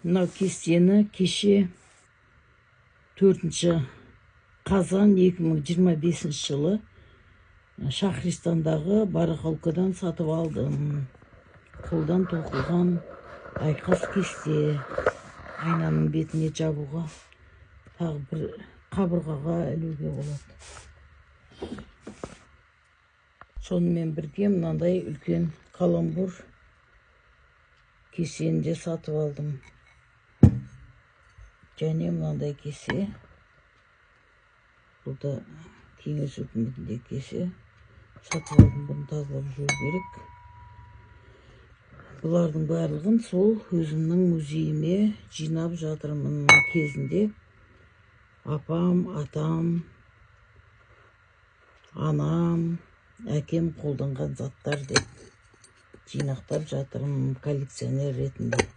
Мынау кестені кеше 4 қазан 2025 жылы Шахристандағы барахолкадан сатып алдым. Қолдан тоқылған айқас кесте. Айнаның бетіне жабуға, тағы бір қабырғаға ілуге болады. Сонымен бірге мынандай үлкен каламбур кесені де сатып алдым. Және мынандай кесе. Бұл да кеңес үкіметінде кесе. Сатып алдым, бұны тазалап жуу керек. Бұлардың барлығын сол өзімнің музейіме жинап жатырмын. Кезінде апам, атам, анам, әкем қолданған заттар деп жинақтап жатырмын коллекционер ретінде.